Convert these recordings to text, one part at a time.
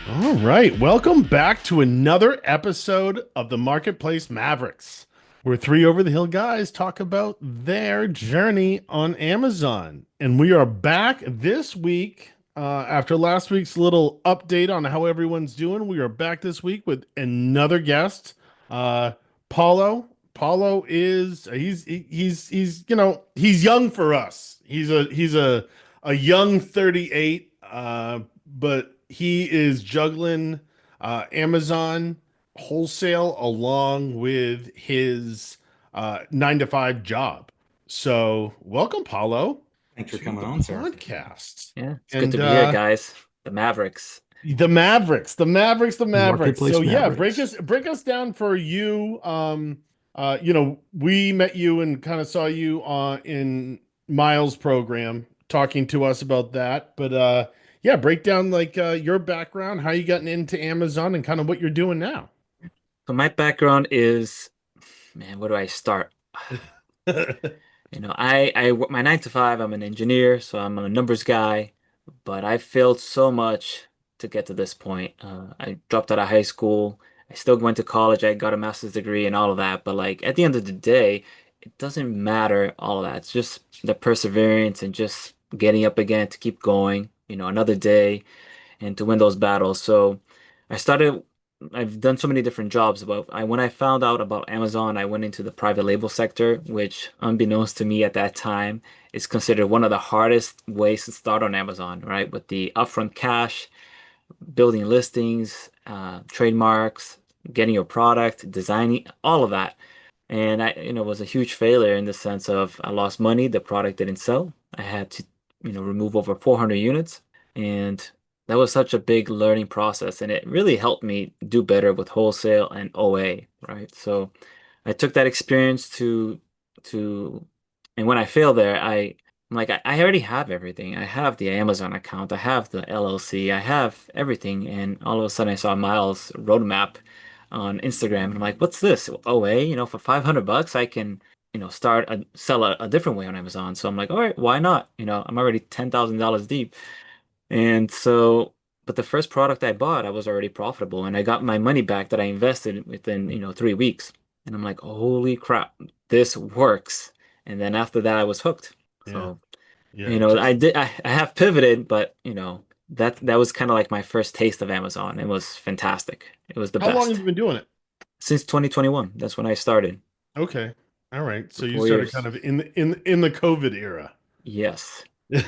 All right. Welcome back to another episode of the Marketplace Mavericks, where three over the hill guys talk about their journey on Amazon. And we are back this week after last week's little update on how everyone's doing. We are back this week with another guest, uh, Paulo. Paulo is he's young for us. He's a young 38, but he is juggling Amazon wholesale along with his 9 to 5 job. So, welcome, Paulo, Thanks for to coming the on, sir. podcast. Yeah, it's good to And be here, guys. The Mavericks. the Mavericks, the Mavericks, the Mavericks. So Marketplace yeah, Mavericks. break us down for you. We met you and kind of saw you in Miles' program talking to us about that. But yeah, break down like your background, how you gotten into Amazon, and kind of what you're doing now. So my background is, man, where do I start? My 9 to 5, I'm an engineer, so I'm a numbers guy, but I failed so much to get to this point. I dropped out of high school. I still went to college. I got a master's degree and all of that. But like at the end of the day, it doesn't matter all of that. It's just the perseverance and just getting up again to keep going, another day and to win those battles. So I started, I've done so many different jobs, but when I found out about Amazon, I went into the private label sector, which unbeknownst to me at that time is considered one of the hardest ways to start on Amazon, right? With the upfront cash, building listings, trademarks, getting your product, designing, all of that. And was a huge failure in the sense of I lost money, the product didn't sell. I had to, remove over 400 units. And that was such a big learning process. And it really helped me do better with wholesale and OA, right? So I took that experience to, and when I failed there, I'm like, I already have everything. I have the Amazon account, I have the LLC, I have everything. And all of a sudden I saw Miles' roadmap on Instagram, and I'm like, what's this? OA, for $500, I can, sell a different way on Amazon. So I'm like, all right, why not? I'm already $10,000 deep. And so, but the first product I bought, I was already profitable and I got my money back that I invested within, 3 weeks. And I'm like, holy crap, this works. And then after that, I was hooked. Yeah, So, yeah. Just I have pivoted, but that was kind of like my first taste of Amazon. It was fantastic. It was the how long have best. you been doing it? Since 2021, that's when I started Okay, all right. for So you four started years. kind of in the COVID era. Yes. When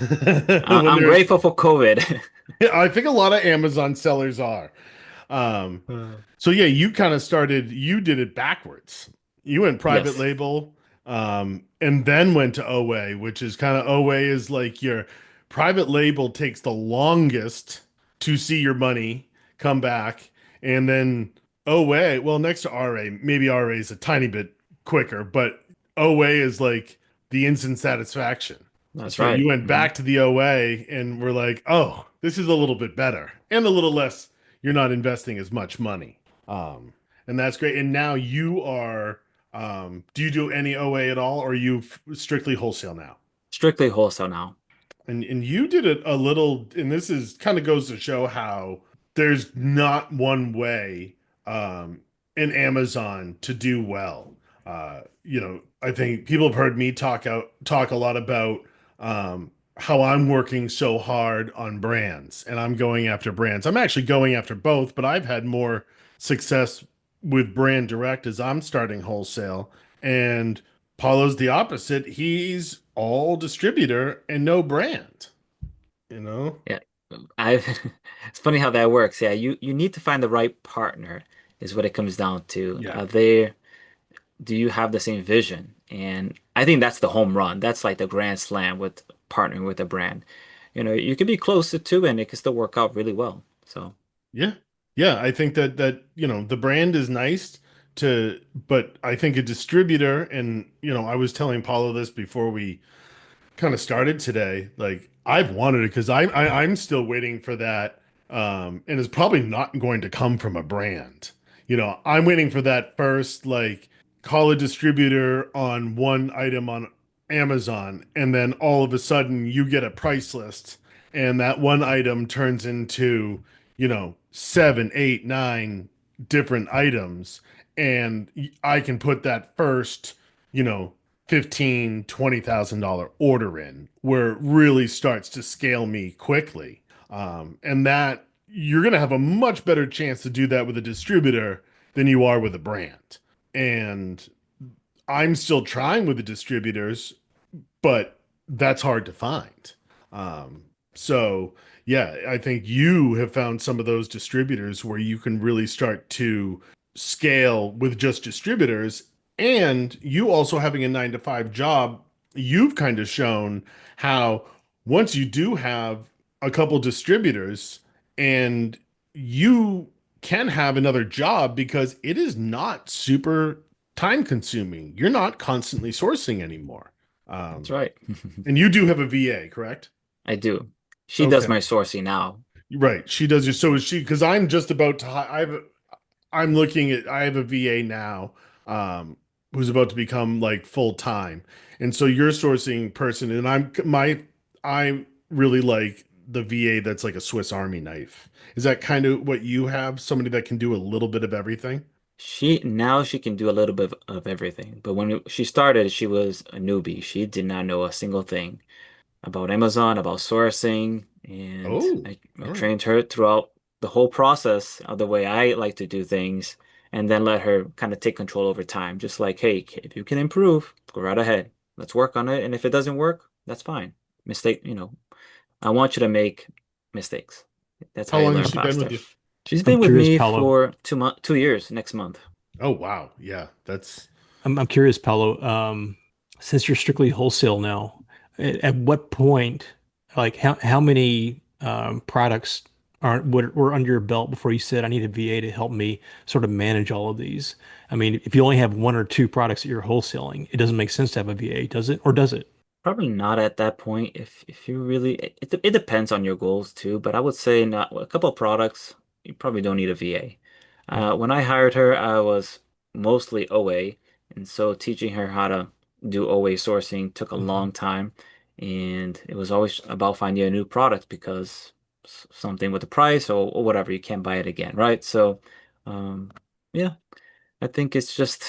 I'm there's grateful for COVID. Yeah, I think a lot of Amazon sellers are. Um, so yeah, you kind of started, you did it backwards. You went private Yes. label, and then went to OA, which is kind of OA is like your private label takes the longest to see your money come back. And then OA, well, next to RA, maybe RA is a tiny bit quicker, but OA is like the instant satisfaction. That's So you right. went back to the OA and were like, oh, this is a little bit better and a little less. You're not investing as much money. And that's great. And now you are, do you do any OA at all or are you strictly wholesale now? Strictly wholesale now. And you did it a little, and this is kind of goes to show how there's not one way in Amazon to do well. I think people have heard me talk a lot about how I'm working so hard on brands, and I'm going after brands. I'm actually going after both, but I've had more success with brand direct as I'm starting wholesale. And Paulo's the opposite. He's all distributor and no brand, you know? Yeah. I've it's funny how that works. Yeah, you need to find the right partner is what it comes down to. Yeah. Do you have the same vision? And I think that's the home run. That's like the grand slam with partnering with a brand. You could be closer to and it can still work out really well. So, Yeah. Yeah, I think that the brand is nice but I think a distributor and I was telling Paulo this before we kind of started today. Like I've wanted it because I'm still waiting for that, and it's probably not going to come from a brand. I'm waiting for that first like call a distributor on one item on Amazon, and then all of a sudden you get a price list, and that one item turns into seven, eight, nine different items, and I can put that first, you know, 15, $20,000 order in where it really starts to scale me quickly. And that you're going to have a much better chance to do that with a distributor than you are with a brand. And I'm still trying with the distributors, but that's hard to find. Um, so yeah, I think you have found some of those distributors where you can really start to scale with just distributors. And you also having a 9 to 5 job, you've kind of shown how once you do have a couple distributors and you can have another job because it is not super time consuming. You're not constantly sourcing anymore. That's Um, right. and you do have a VA, correct? I do. She does Okay. my sourcing now. Right. She does your, so is she, because I'm just about to, I'm looking at, I have a VA now, who's about to become like full time. And so you're sourcing person, and I really like the VA that's like a Swiss Army knife. Is that kind of what you have? Somebody that can do a little bit of everything? She can do a little bit of everything, but when she started, she was a newbie. She did not know a single thing about Amazon, about sourcing, and Oh, I all right. trained her throughout the whole process of the way I like to do things, and then let her kind of take control over time. Just like, hey, if you can improve, go right ahead. Let's work on it, and if it doesn't work, that's fine. Mistake, I want you to make mistakes. That's how How you long has learn she been with faster. you? She's I'm been with curious, me Paulo. for 2 years next month. Oh, wow. Yeah, that's I'm curious, Paulo. Since you're strictly wholesale now, at what point, like how many products were under your belt before you said I need a VA to help me sort of manage all of these? I mean, if you only have one or two products that you're wholesaling, it doesn't make sense to have a VA, does it? Or does it? Probably not at that point. If you really, it depends on your goals too. But I would say not a couple of products. You probably don't need a VA. Mhm. When I hired her, I was mostly OA, and so teaching her how to do OA sourcing took a Mhm. long time, and it was always about finding a new product because something with the price or whatever you can't buy it again, right? So, um, yeah. I think it's just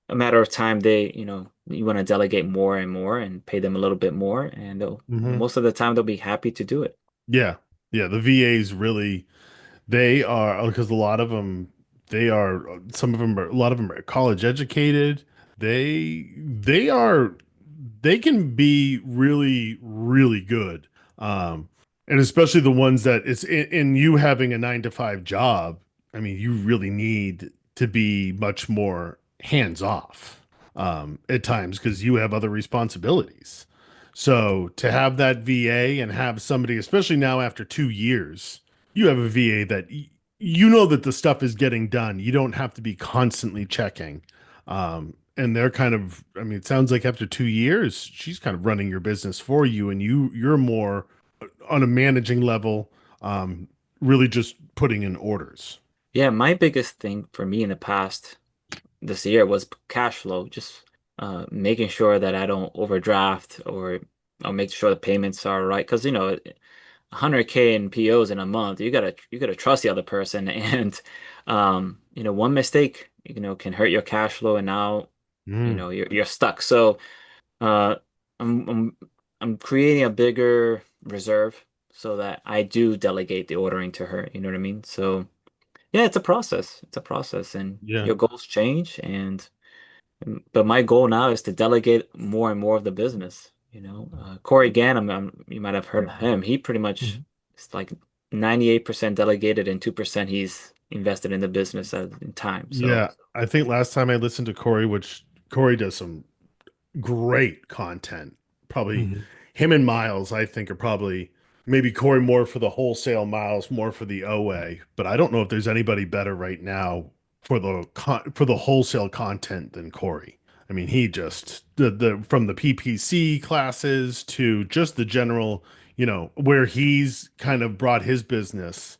a matter of time. You want to delegate more and more and pay them a little bit more, and hmm most of the time they'll be happy to do it. yeah. Yeah, the VAs really they are because a lot of them they are some of them are a lot of them are college educated. They are they can be really really good. Um and especially the ones that it's in you having a 9 to 5 job. I mean, you really need to be much more hands off at times because you have other responsibilities. So to have that VA and have somebody, especially now after 2 years, you have a VA that you know that the stuff is getting done. You don't have to be constantly checking. And they're kind of, I mean, it sounds like after 2 years, she's kind of running your business for you, and you're more on a managing level, um, really just putting in orders. Yeah, my biggest thing for me in the past this year was cash flow, just making sure that I don't overdraft or I'll make sure the payments are right. Because 100K in POs in a month, you gotta trust the other person, and one mistake can hurt your cash flow, and now Mm, you're stuck. So uh, I'm I'm I'm creating a bigger reserve so that I do delegate the ordering to her. You know what I mean? So yeah, it's a process. It's a process, and yeah. your goals change. But my goal now is to delegate more and more of the business. Corey Gann, you might have heard of him. He pretty much Mhm. is like 98% delegated and 2% he's invested in the business in time. So Yeah. I think last time I listened to Corey, which Corey does some great content. Probably Mhm. him and Miles, I think, are probably maybe Corey more for the wholesale, Miles more for the OA. But I don't know if there's anybody better right now for for the wholesale content than Corey. I mean, he just the from the PPC classes to just the general, where he's kind of brought his business.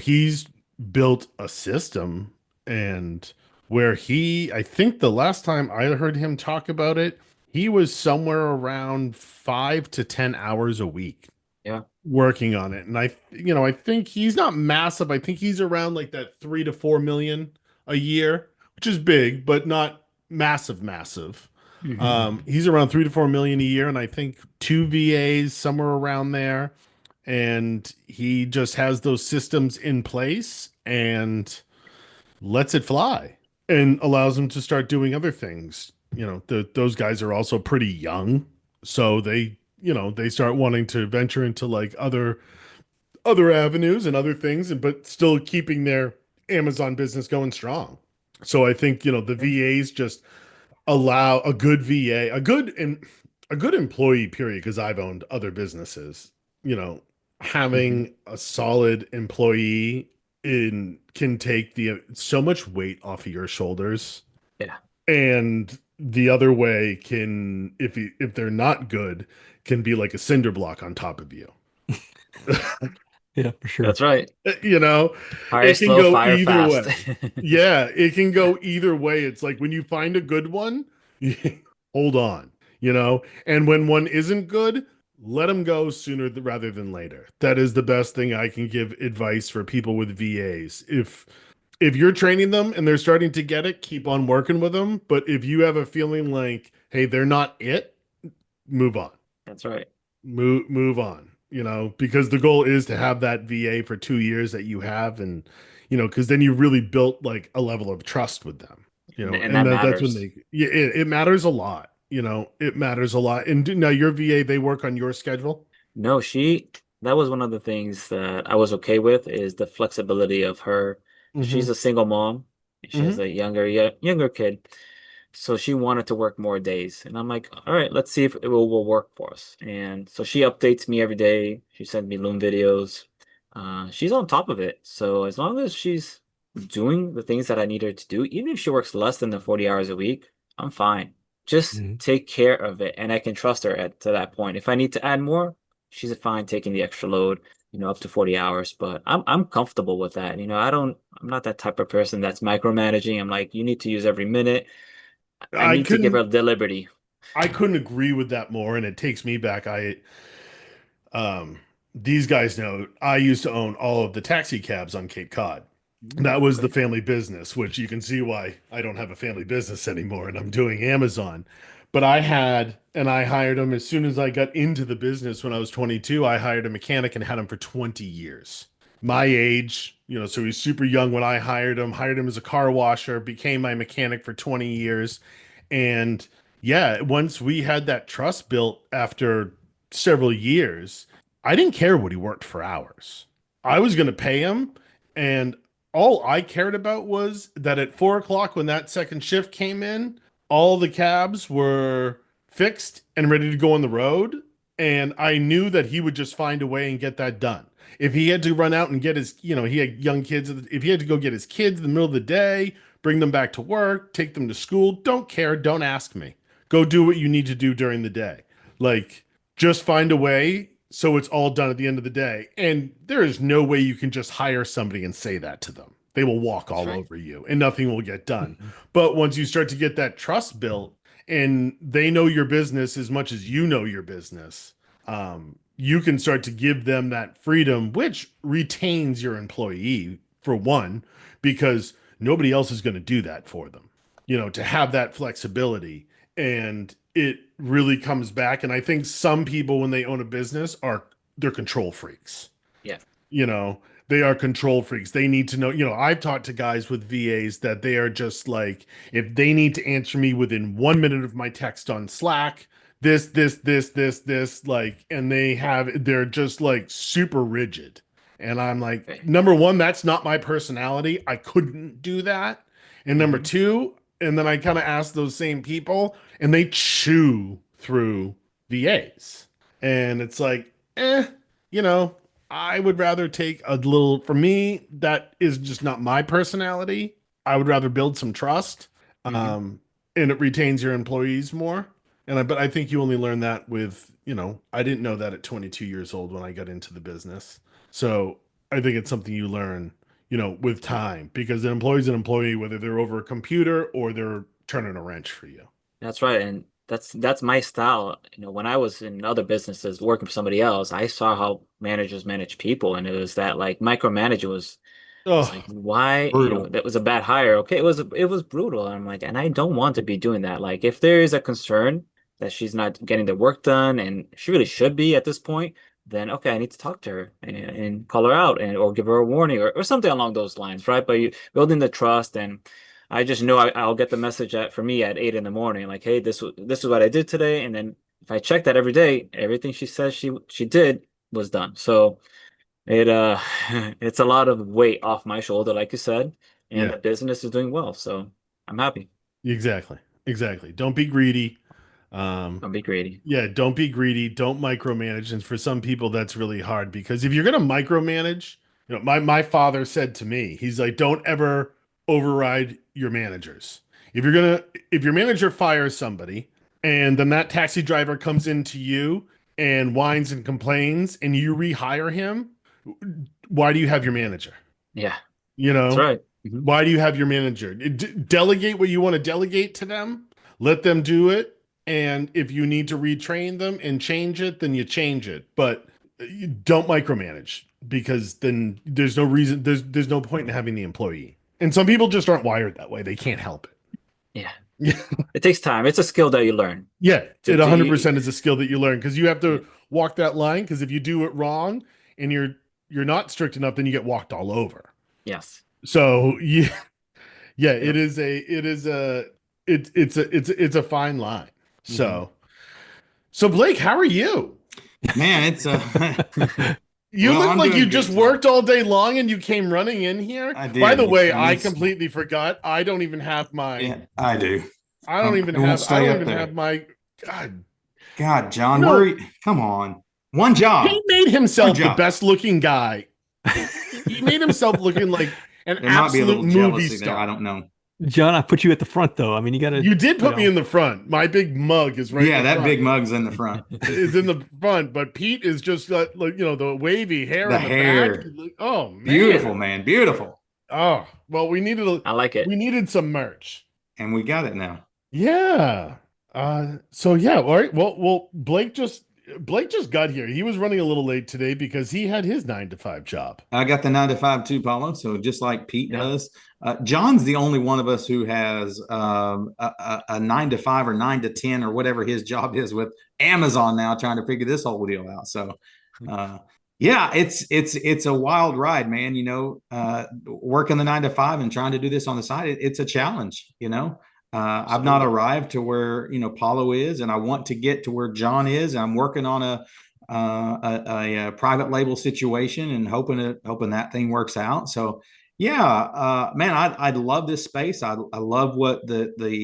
He's built a system and where I think the last time I heard him talk about it, he was somewhere around 5 to 10 hours a week. yeah, working on it. And I think he's not massive. I think he's around like that 3 to 4 million a year, which is big, but not massive, massive. Hmm. He's around 3 to 4 million a year, and I think two VAs somewhere around there. And he just has those systems in place and lets it fly and allows him to start doing other things. Those guys are also pretty young, so they start wanting to venture into like other avenues and other things, and but still keeping their Amazon business going strong. So I think the Yeah. VAs just allow a good VA, a good employee period, because I've owned other businesses, you know, Hmm. having a solid employee in can take the so much weight off of your shoulders, Yeah, and the other way can, if they're not good, can be like a cinder block on top of you. Yeah, for sure. that's right. You know, Hire it can slow, go fire either fast. way. Yeah, it can go either way. It's like when you find a good one, hold on, and when one isn't good, let them go sooner rather than later. That is the best thing I can give advice for people with VAs. If you're training them and they're starting to get it, keep on working with them. But if you have a feeling like, hey, they're not it, move on. That's right. Move on, because the goal is to have that VA for 2 years that you have, and because then you really built like a level of trust with them, And and that that's when matters. it matters a lot. It matters a lot. And now your VA, they work on your schedule. No, that was one of the things that I was okay with is the flexibility of her. She's Mm-hmm. a single mom. She has Mm-hmm. a younger kid. So she wanted to work more days. And I'm like, all right, let's see if will work for us. And so she updates me every day. She sends me Loom videos. She's on top of it. So as long as she's doing the things that I need her to do, even if she works less than the 40 hours a week, I'm fine. Just Mhm. take care of it. And I can trust her to that point. If I need to add more, she's fine taking the extra load, up to 40 hours. But I'm comfortable with that. I'm not that type of person that's micromanaging. I'm like, you need to use every minute. I I need to give her couldn't the liberty. I couldn't agree with that more, and it takes me back. Um, these guys know I used to own all of the taxi cabs on Cape Cod. That was the Okay. family business, which you can see why I don't have a family business anymore and I'm doing Amazon. But I hired him as soon as I got into the business when I was 22. I hired a mechanic and had him for 20 years. My age, so he's super young when I hired him as a car washer, became my mechanic for 20 years. And yeah, once we had that trust built after several years, I didn't care what he worked for hours. I was going to pay him, and all I cared about was that at 4 o'clock, when that second shift came in, all the cabs were fixed and ready to go on the road. And I knew that he would just find a way and get that done. If he had to run out and get his, he had young kids, if he had to go get his kids in the middle of the day, bring them back to work, take them to school, don't care, don't ask me. Go do what you need to do during the day. Like, just find a way so it's all done at the end of the day. And there is no way you can just hire somebody and say that to them. They will walk That's all right. over you and nothing will get done. Mhm. But once you start to get that trust built and they know your business as much as you know your business, you can start to give them that freedom, which retains your employee for one, because nobody else is going to do that for them, to have that flexibility. And it really comes back. And I think some people, when they own a business, they're control freaks. Yeah. You know, they are control freaks. They need to know, I've talked to guys with VAs that they are just like, if they need to answer me within 1 minute of my text on Slack, this, like, and they're just like super rigid. And I'm like, Okay. number one, that's not my personality. I couldn't do that. And number Hmm. two, and then I kind of ask those same people, and they chew through VAs. And it's like, you know, I would rather take a little, for me, that is just not my personality. I would rather build some trust, Hmm. um, and it retains your employees more. But I think you only learn that with, I didn't know that at 22 years old when I got into the business. So I think it's something you learn, with time, because an employee's an employee, whether they're over a computer or they're turning a wrench for you. That's right. And that's my style. When I was in other businesses working for somebody else, I saw how managers manage people, and it was that like micromanaging was like, Oh, why, Brutal. that was a bad hire. Okay, it was brutal. And I'm like, and I don't want to be doing that. Like, if there is a concern that she's not getting the work done, and she really should be at this point, then okay, I need to talk to her and call her out, and or give her a warning, or something along those lines, right? But you building the trust, and I just know I'll get the message for me at 8 in the morning, like, hey, this is what I did today, and then if I check that every day, everything she says she did was done. So it it's a lot of weight off my shoulder, like you said, and yeah, the business is doing well, so I'm happy. exactly. Exactly. Don't be greedy. Um, Don't be greedy. yeah, don't be greedy. Don't micromanage. And for some people, that's really hard because if you're going to micromanage, my father said to me, he's like, don't ever override your managers. If your manager fires somebody and then that taxi driver comes into you and whines and complains and you rehire him, why do you have your manager? Yeah, You that's know, right. Hmm. why do you have your manager? Delegate what you want to delegate to them, let them do it. And if you need to retrain them and change it, then you change it. But you don't micromanage because then there's no point in having the employee. And some people just aren't wired that way. They can't help Yeah, it. it takes time. It's a skill that you learn. Yeah, it To you. 100% is a skill that you learn because you have Yeah. to walk that line because if you do it wrong and you're not strict enough, then you get walked all over. Yes. So yeah, yeah, Yep. it's a fine line. Hmm. So Blake, how are you? Man, it's You well, look I'm like you doing just good, Tom. worked all day long and you came running in here. I By the did, way, and I it's completely forgot. yeah, I do. It won't I stay don't up even have there. my God. God, You John, know, come on. One job. he made One himself the job. best looking guy. He made himself looking like an There might be a absolute little movie jealousy there. I star. don't know. John, I put you at the front though. I mean, you gotta, You did you put me know, in the front. My big mug is right in Yeah, the that front. big mug's in the front. Is in the front, but Pete is just got like the wavy hair The in the back. hair. Oh Beautiful, man. man. Beautiful. Oh well, I like it. we needed some merch. And we got it now. Yeah. So yeah, all right. Well, Blake just got here. He was running a little late today because he had his 9 to 5 job. I got the 9 to 5 too, Paulo. So just like Pete Yeah. does, John's the only one of us who has a 9 to 5 or 9 to 10 or whatever his job is with Amazon now, trying to figure this whole deal out. So, uh, yeah, it's a wild ride, man. Working the 9 to 5 and trying to do this on the side, it's a challenge. I've not Absolutely. arrived to where Paulo is, and I want to get to where John is. I'm working on a private label situation and hoping that thing works out. So yeah, man, I love this space. I love what the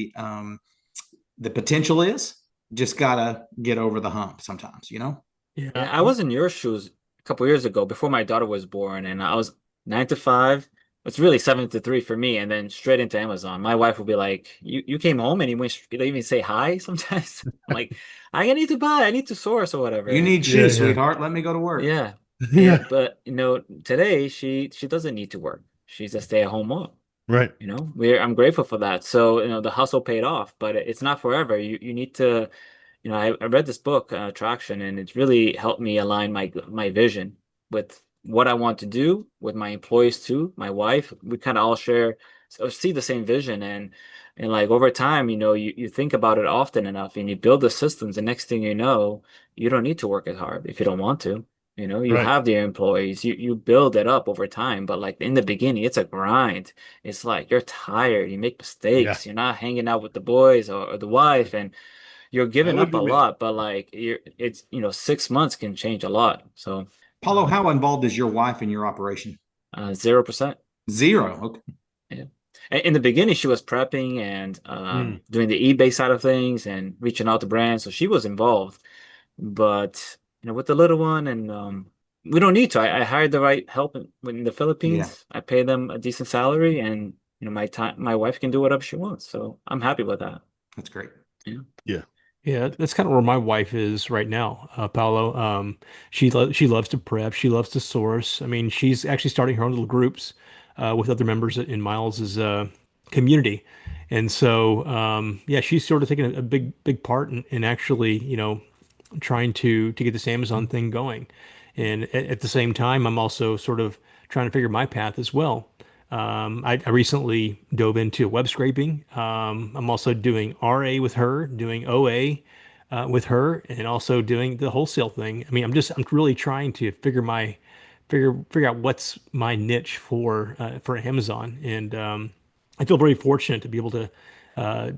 potential is. Just gotta get over the hump sometimes. Yeah, yeah. I was in your shoes a couple years ago before my daughter was born, and I was 9 to 5. It's really 7 to 3 for me, and then straight into Amazon. My wife would be like, "You came home and you don't even say hi sometimes." I'm like, "I need to buy, I need to source or whatever." You And need Yeah, shoes, yeah. sweetheart. Let me go to work. yeah, Yeah. but today she doesn't need to work. She's a stay-at-home mom. Right. I'm grateful for that. So the hustle paid off, but it's not forever. You need to. I read this book, Traction, and it's really helped me align my vision with what I want to do with my employees too. My wife, we kind of all share, so see the same vision, and like over time, you think about it often enough, and you build the systems. The next thing you know, you don't need to work as hard if you don't want to. You Right. have the employees, you build it up over time, but like in the beginning, it's a grind. It's like you're tired, you make Yeah. mistakes, you're not hanging out with the boys or the wife, and you're That giving would up a be me. lot, but like 6 months can change a lot. So Paulo, how involved is your wife in your operation? 0%. Zero. Okay. Yeah. In the beginning, she was prepping and Mm. doing the eBay side of things and reaching out to brands. So she was involved. But with the little one, and we don't need to. I hired the right help in the Yeah, Philippines. I pay them a decent salary, and my wife can do whatever she wants. So I'm happy with that. that's great. Yeah. Yeah. Yeah, that's kind of where my wife is right now, Paolo. She loves to prep. She loves to source. I mean, she's actually starting her own little groups with other members in Miles's. community. And so, yeah, she's sort of taking a big part in actually, trying to get this Amazon thing going. And at the same time, I'm also sort of trying to figure my path as well. I recently dove into web scraping. I'm also doing RA with her, doing OA with her, and also doing the wholesale thing. I mean, I'm really trying to figure out what's my niche for Amazon, and I feel very fortunate to uh,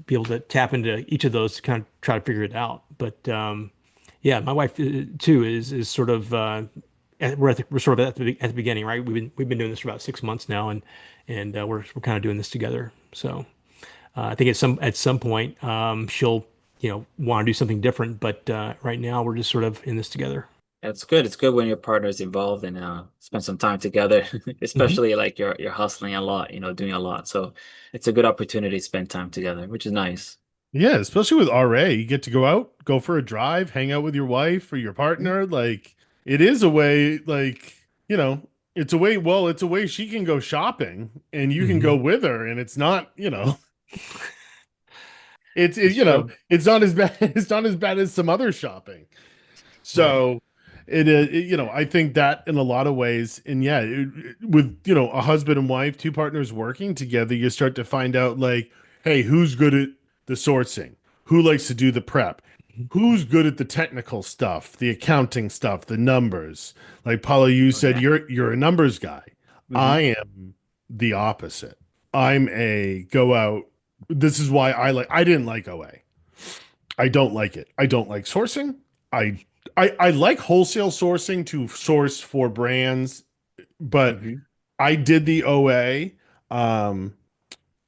be able to tap into each of those to kind of try to figure it out. But yeah, my wife too is sort of we're sort of at the beginning, right? We've been doing this for about 6 months now, and we're kind of doing this together. So I think at some point she'll want to do something different, but right now we're just sort of in this together. It's good. It's good when your partner is involved and spend some time together, Hmm. especially like you're hustling a lot, doing a lot. So it's a good opportunity to spend time together, which is nice. Yeah, especially with RA, you get to go out, go for a drive, hang out with your wife or your Mhm. partner. Like it is a way, like, it's a way, well, it's a way she can go shopping and you can go Hmm. with her and it's not, That's true. it's not as bad, it's not as bad as some other shopping. Right. So I think that in a lot of ways, and yeah, with a husband and wife, two partners working together, you start to find out like, hey, who's good at the sourcing? Who likes to do the prep? Who's good at the technical stuff, the accounting stuff, the numbers? Like Paulo, you Oh said yeah. you're a numbers guy. Hmm. I am the opposite. I'm a go out. This is why I didn't like OA. I don't like it. I don't like sourcing. I I like wholesale sourcing to source for brands, but Hmm. I did the OA. Um,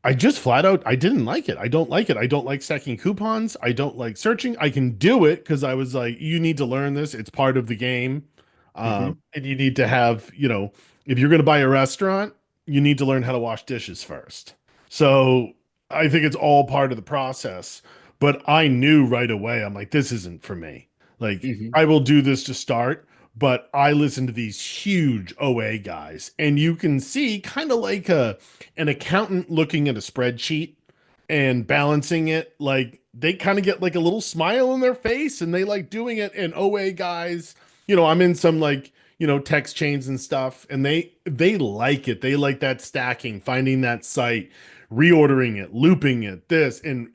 I just flat out I didn't like it. I don't like it. I don't like stacking coupons. I don't like searching. I can do it because I was like, you need to learn this. It's part of the game. Hmm. And you need to have, if you're going to buy a restaurant, you need to learn how to wash dishes first. So I think it's all part of the process. But I knew right away, I'm like, this isn't for me. Like, Hmm. I will do this to start, but I listen to these huge OA guys, and you can see kind of like an accountant looking at a spreadsheet and balancing it. Like they kind of get like a little smile on their face and they like doing it. And OA guys, I'm in some like, text chains and stuff, and they like it. They like that stacking, finding that site, reordering it, looping it, this, and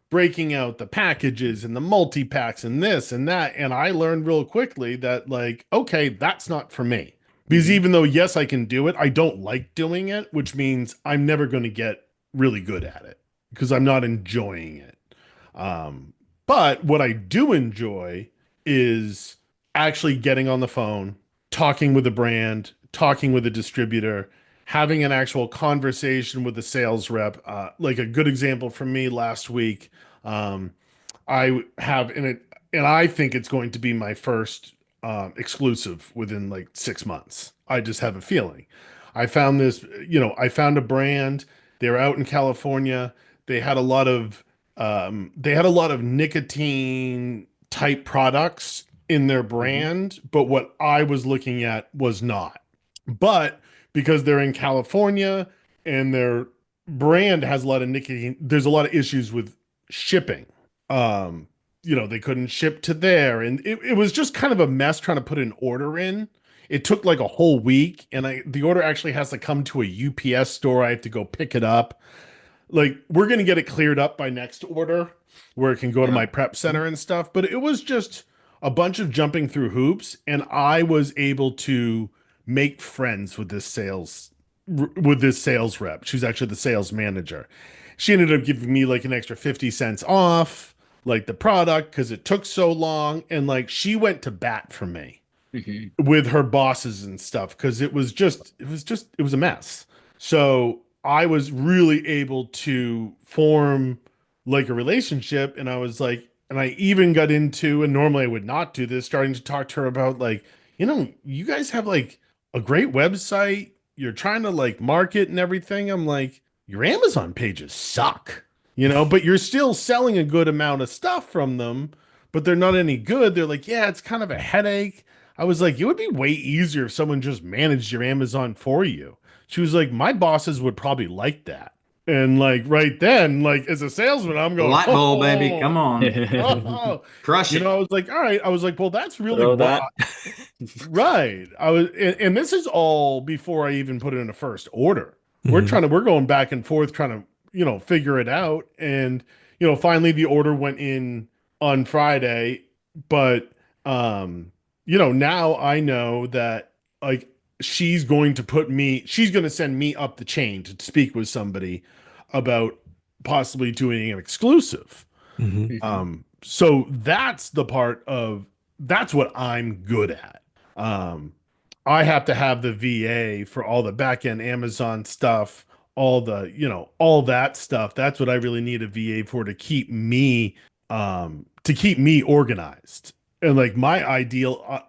breaking out the packages and the multi-packs and this and that. And I learned real quickly that like, okay, that's not for me. Because Hmm. even though yes, I can do it, I don't like doing it, which means I'm never going to get really good at it because I'm not enjoying it. Um, but what I do enjoy is actually getting on the phone, talking with a brand, talking with a distributor, having an actual conversation with the sales rep. Like a good example from me last week, um, I have in it, and I think it's going to be my first exclusive within like 6 months. I just have a feeling. I found a brand. They're out in California. They had a lot of, nicotine type products in their Hmm. brand, but what I was looking at was not. But because they're in California and their brand has a lot of nicotine, there's a lot of issues with shipping. um they couldn't ship to there, and it was just kind of a mess trying to put an order in. It took like a whole week, and the order actually has to come to a UPS store. I have to go pick it up. Like we're gonna get it cleared up by next order where it can go to Yeah. my prep center and stuff, but it was just a bunch of jumping through hoops, and I was able to make friends with this sales rep. She's actually the sales manager. She ended up giving me like an extra 50 cents off like the product because it took so long, and like she went to bat for me Hmm. with her bosses and stuff because it was a mess. So I was really able to form like a relationship, and I was like, and I even got into, and normally I would not do this, starting to talk to her about like, you guys have like a great website. You're trying to like market and everything. I'm like, your Amazon pages suck, but you're still selling a good amount of stuff from them, but they're not any good. They're like, yeah, it's kind of a headache. I was like, it would be way easier if someone just managed your Amazon for you. She was like, my bosses would probably like that. And like right then, like as a salesman, I'm The going, light bulb, baby. Come on. oh, Crush it. I was like, all right. I was like, well, that's really Throw what that. right. I was, and this is all before I even put in a first order. Mhm. We're going back and forth trying to, figure it out. And, finally the order went in on Friday, but, um, now I know that like she's going to send me up the chain to speak with somebody about possibly doing an exclusive. Mhm. Mhm. So that's what I'm good at. Um, I have to have the VA for all the backend Amazon stuff, all the, all that stuff. That's what I really need a VA for to keep me organized. And like my ideal,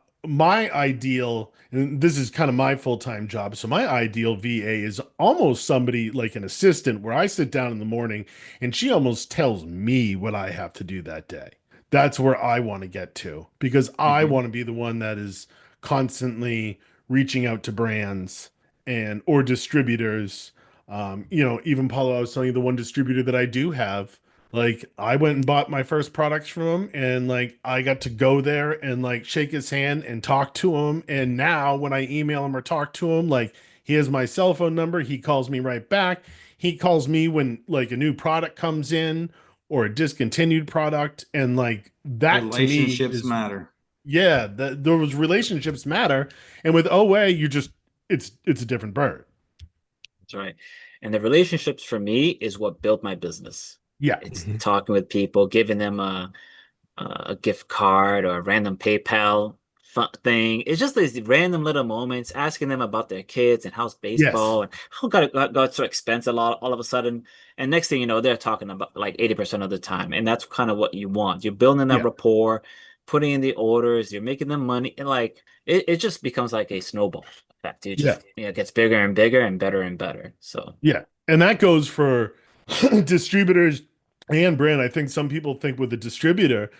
and this is kind of my full-time job. So my ideal VA is almost somebody like an assistant where I sit down in the morning and she almost tells me what I have to do that day. That's where I want to get to because I Mhm. want to be the one that is constantly reaching out to brands and or distributors. Even Paulo, I was telling you the one distributor that I do have, like I went and bought my first products from him and like I got to go there and like shake his hand and talk to him. And now when I email him or talk to him, like he has my cell phone number, he calls me right back. He calls me when like a new product comes in or a discontinued product. And like that to me Relationships is matter. yeah, those relationships matter. And with OA, you just it's a different bird. That's right. And the relationships for me is what built my business. Yeah. It's Mhm. talking with people, giving them a gift card or a random PayPal thing. It's just these random little moments, asking them about their kids and how's Yes. baseball and how got so expensive all of a sudden. And next thing you know, they're talking about like 80% of the time. And that's kind of what you want. You're building that Yeah. rapport, putting in the orders, you're making them money. And like it just becomes like a snowball effect. You Yeah. just, it gets bigger and bigger and better and better. So, Yeah. And that goes for distributors and brand. I think some people think with a distributor,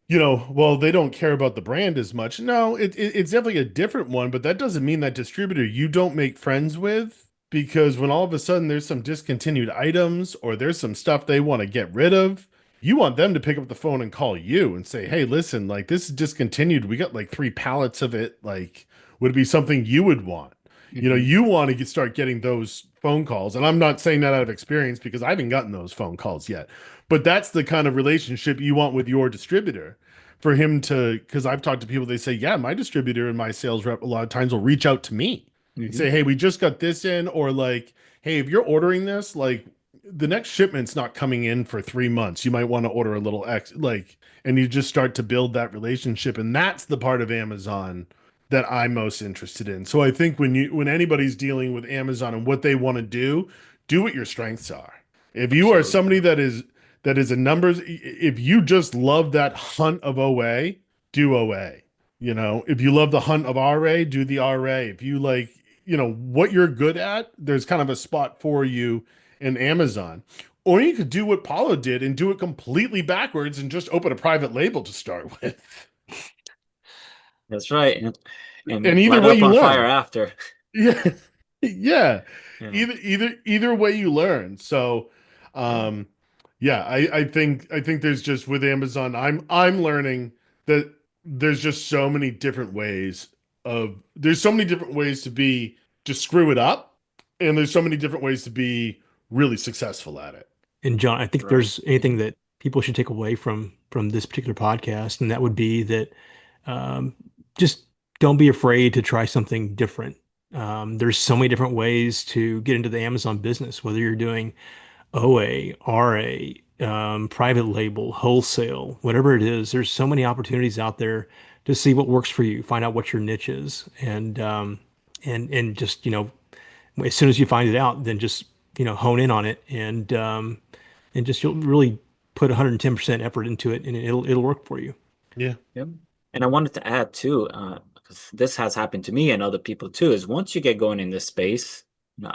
well, they don't care about the brand as much. No, it's definitely a different one, but that doesn't mean that distributor you don't make friends with because when all of a sudden there's some discontinued items or there's some stuff they want to get rid of, you want them to pick up the phone and call you and say, "Hey, listen, like this is discontinued. We got like 3 pallets of it. Like, would it be something you would want?" mhm. You want to start getting those phone calls. And I'm not saying that out of experience because I haven't gotten those phone calls yet. But that's the kind of relationship you want with your distributor for him to, because I've talked to people, they say, yeah, my distributor and my sales rep a lot of times will reach out to me and Mhm. say, hey, we just got this in, or like, hey, if you're ordering this, like the next shipment's not coming in for 3 months. You might want to order a little X, like, and you just start to build that relationship. And that's the part of Amazon that I'm most interested in. So I think when anybody's dealing with Amazon and what they want to do what your strengths are. If you are Absolutely. somebody that is a numbers, if you just love that hunt of OA, do OA. If you love the hunt of RA, do the RA. If you like, what you're good at, there's kind of a spot for you in Amazon. Or you could do what Paulo did and do it completely backwards and just open a private label to start with. That's right. And And either light it way up you on fire learn. after. Yeah. Yeah. Yeah. Either way you learn. So Yeah. yeah, I think there's just with Amazon, I'm learning that there's so many different ways to screw it up, and there's so many different ways to be really successful at it. And John, I think if Right. there's anything that people should take away from this particular podcast, and that would be that um, just don't be afraid to try something different. There's so many different ways to get into the Amazon business, whether you're doing OA, RA, private label, wholesale, whatever it is. There's so many opportunities out there to see what works for you, find out what your niche is, and just as soon as you find it out, then just hone in on it and just you'll really put 110% effort into it, and it'll work for you. Yeah. Yep. And I wanted to add too, because this has happened to me and other people too, is once you get going in this space, no,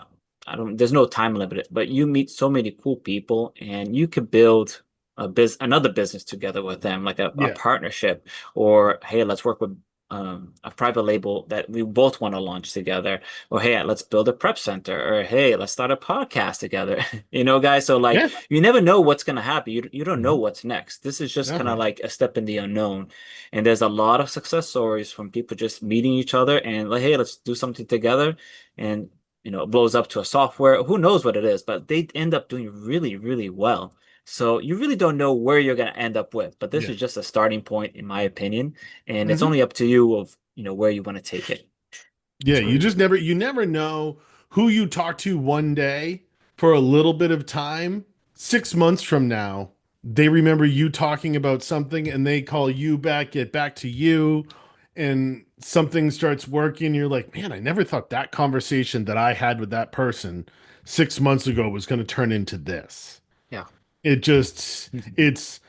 there's no time limit, but you meet so many cool people and you could build another business together with them, like a Yeah. partnership, or hey, let's work with a private label that we both want to launch together, or hey, let's build a prep center, or hey, let's start a podcast together. Guys. So like, Yeah. you never know what's gonna happen. You don't know Mhm. what's next. This is just kind of Uh-huh. like a step in the unknown. And there's a lot of success stories from people just meeting each other and like, hey, let's do something together, and it blows up to a software. Who knows what it is, but they end up doing really, really well. So you really don't know where you're going to end up with, but this Yeah. is just a starting point, in my opinion, and it's Mhm. only up to you of where you want to take it. Yeah, you never know who you talk to one day for a little bit of time. 6 months from now, they remember you talking about something and they call you back, get back to you, and something starts working. You're like, man, I never thought that conversation that I had with that person 6 months ago was going to turn into this. Yeah. It just, it's,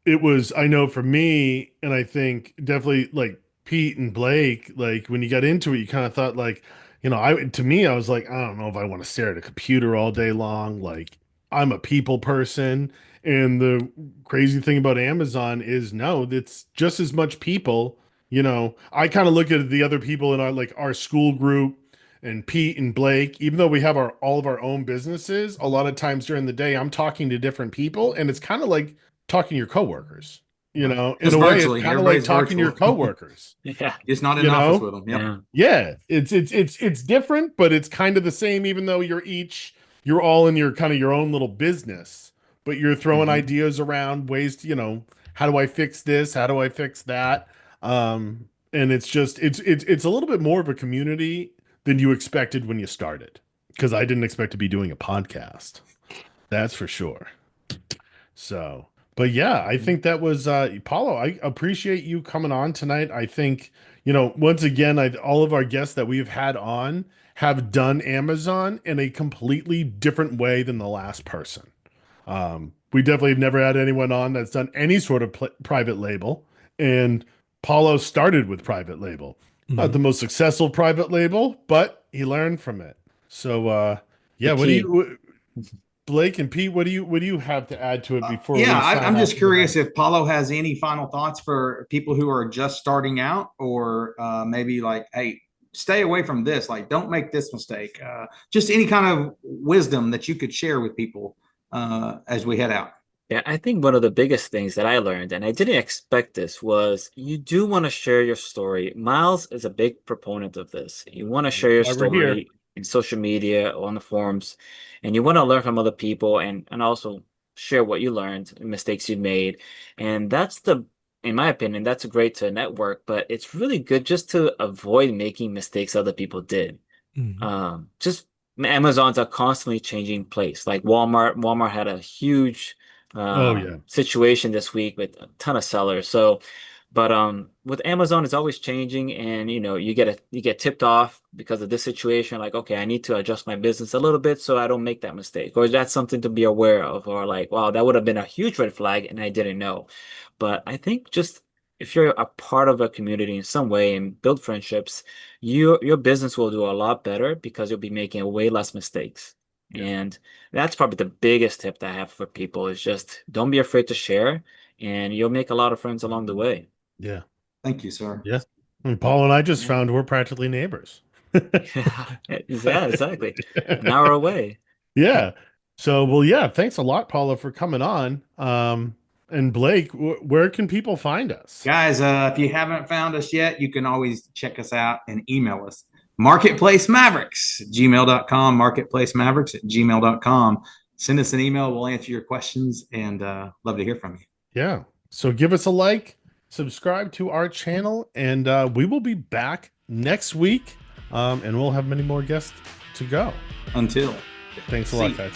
it was, I know for me, and I think definitely like Pete and Blake, like when you got into it, you kind of thought like, to me, I was like, I don't know if I want to stare at a computer all day long. Like, I'm a people person. And the crazy thing about Amazon is no, it's just as much people. I kind of look at the other people in our school group and Pete and Blake, even though we have all of our own businesses, a lot of times during the day, I'm talking to different people, and it's kind of like talking to your coworkers. Right. In Just a way, it's virtually. kind of like Everybody's talking to your virtual. coworkers. Yeah. Just not in You the office know, with them. Yep. Yeah. yeah, it's different, but it's kind of the same. Even though you're all in your kind of your own little business, but you're throwing Mhm. ideas around ways to, how do I fix this? How do I fix that? And it's just it's a little bit more of a community than you expected when you started, because I didn't expect to be doing a podcast. That's for sure. So, but yeah, I think that was Paulo. I appreciate you coming on tonight. I think, once again, all of our guests that we've had on have done Amazon in a completely different way than the last person. We definitely have never had anyone on that's done any sort of private label. And Paulo started with private label. Not the most successful private label, but he learned from it. So, The yeah, key. Blake and Pete, what do you have to add to it before Yeah, we sign I'm off just for the curious night? if Paulo has any final thoughts for people who are just starting out, or maybe like, hey, stay away from this. Like, don't make this mistake. Just any kind of wisdom that you could share with people as we head out. Yeah, I think one of the biggest things that I learned, and I didn't expect this, was you do want to share your story. Miles is a big proponent of this. You want to share That's your why we're here. story in social media or on the forums, and you want to learn from other people and also share what you learned, mistakes you made. And in my opinion, that's great to network, but it's really good just to avoid making mistakes other people did. Just Amazon's a constantly changing place. Like Walmart had a huge Oh yeah. situation this week with a ton of sellers. So, but with Amazon, it's always changing, and you get tipped off because of this situation. Like, okay, I need to adjust my business a little bit so I don't make that mistake, or that's something to be aware of, or like, wow, that would have been a huge red flag, and I didn't know. But I think just if you're a part of a community in some way and build friendships, your business will do a lot better because you'll be making way less mistakes. Yeah. And that's probably the biggest tip that I have for people is just don't be afraid to share, and you'll make a lot of friends along the way. Yeah. Thank you, sir. Yeah. And Paul and I just Yeah. found we're practically neighbors. Yeah, exactly. An hour away. Yeah. So, well, yeah, thanks a lot, Paula, for coming on. And Blake, where can people find us? Guys, if you haven't found us yet, you can always check us out and email us. Marketplace Mavericks, gmail.com, Marketplace Mavericks at gmail.com. Send us an email. We'll answer your questions and love to hear from you. Yeah. So give us a like, subscribe to our channel, and we will be back next week. And we'll have many more guests to go. Until. Thanks a lot, guys.